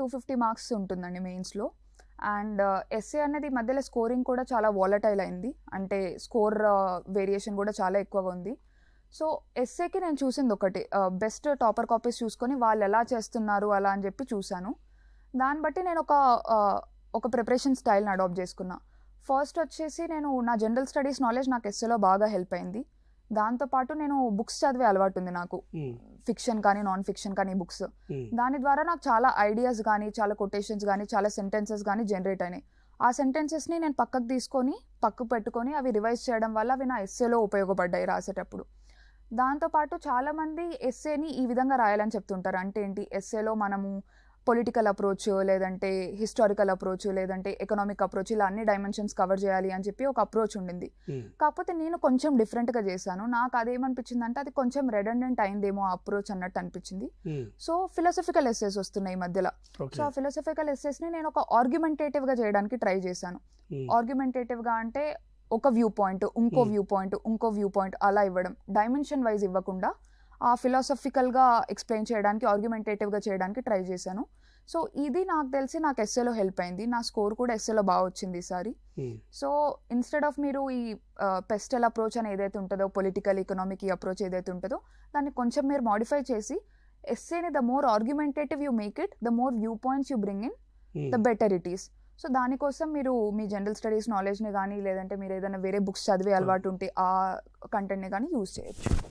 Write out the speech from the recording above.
250 marks ఉంటుందండి మెయిన్స్లో. And SA అనేది మధ్యలో స్కోరింగ్ కూడా చాలా వాలటైల్ అయింది, అంటే స్కోర్ వేరియేషన్ కూడా చాలా ఎక్కువగా ఉంది. సో ఎస్ఏకి నేను చూసింది ఒకటి, బెస్ట్ టాపర్ కాపీస్ చూసుకొని వాళ్ళు ఎలా చేస్తున్నారు అలా అని చెప్పి చూశాను. దాన్ని బట్టి నేను ఒక ప్రిపరేషన్ స్టైల్ని అడాప్ట్ చేసుకున్నా. ఫస్ట్ వచ్చేసి నేను నా జనరల్ స్టడీస్ నాలెడ్జ్ నాకు ఎస్ఏలో బాగా హెల్ప్ అయింది. దాంతోపాటు నేను బుక్స్ చదివే అలవాటు ఉంది నాకు, ఫిక్షన్ కానీ నాన్ ఫిక్షన్ కానీ బుక్స్. దాని ద్వారా నాకు చాలా ఐడియాస్ కానీ, చాలా కొటేషన్స్ కానీ, చాలా సెంటెన్సెస్ కానీ జనరేట్ అయినాయి. ఆ సెంటెన్సెస్ని నేను పక్కకు పెట్టుకొని అవి రివైజ్ చేయడం వల్ల అవి నా ఎస్ఏలో ఉపయోగపడ్డాయి రాసేటప్పుడు. దాంతోపాటు చాలామంది ఎస్ఏని ఈ విధంగా రాయాలని చెప్తుంటారు. అంటే ఏంటి, ఎస్ఏలో మనము పొలిటికల్ అప్రోచ్, లేదంటే హిస్టారికల్ అప్రోచ్, లేదంటే ఎకనామిక్ అప్రోచ్, ఇలా అన్ని డైమెన్షన్స్ కవర్ చేయాలి అని చెప్పి ఒక అప్రోచ్ ఉండింది. కాకపోతే నేను కొంచెం డిఫరెంట్గా చేశాను. నాకు అదేమనిపించింది అంటే అది కొంచెం రెడెండెంట్ అయిందేమో ఆ అప్రోచ్ అన్నట్టు అనిపించింది. సో ఫిలాసఫికల్ ఎస్సేస్ వస్తున్నాయి ఈ మధ్యలో. సో ఆ ఫిలాసఫికల్ ఎస్సేస్ని నేను ఒక ఆర్గ్యుమెంటేటివ్గా చేయడానికి ట్రై చేశాను. ఆర్గ్యుమెంటేటివ్గా అంటే ఒక వ్యూ పాయింట్, ఇంకో వ్యూ పాయింట్ అలా ఇవ్వడం, డైమెన్షన్ వైజ్ ఇవ్వకుండా ఆ ఫిలాసఫికల్గా ఎక్స్ప్లెయిన్ చేయడానికి, ఆర్గ్యుమెంటేటివ్గా చేయడానికి ట్రై చేశాను. సో ఇది నాకు తెలిసి నాకు ఎస్ఏలో హెల్ప్ అయింది. నా స్కోర్ కూడా ఎస్ఏలో బాగా వచ్చింది ఈసారి. సో ఇన్స్టెడ్ ఆఫ్ మీరు ఈ పెస్టల్ అప్రోచ్ అని ఏదైతే ఉంటుందో, పొలిటికల్ ఎకనామిక్ ఈ అప్రోచ్ ఏదైతే ఉంటుందో దాన్ని కొంచెం మీరు మాడిఫై చేసి ఎస్ఏని the more argumentative you make it, the more view points you bring in, the better it is. So దానికోసం మీరు మీ జనరల్ స్టడీస్ నాలెడ్జ్ని కానీ, లేదంటే మీరు ఏదైనా వేరే బుక్స్ చదివే అలవాటు ఉంటే ఆ కంటెంట్ని కానీ యూజ్ చేయొచ్చు.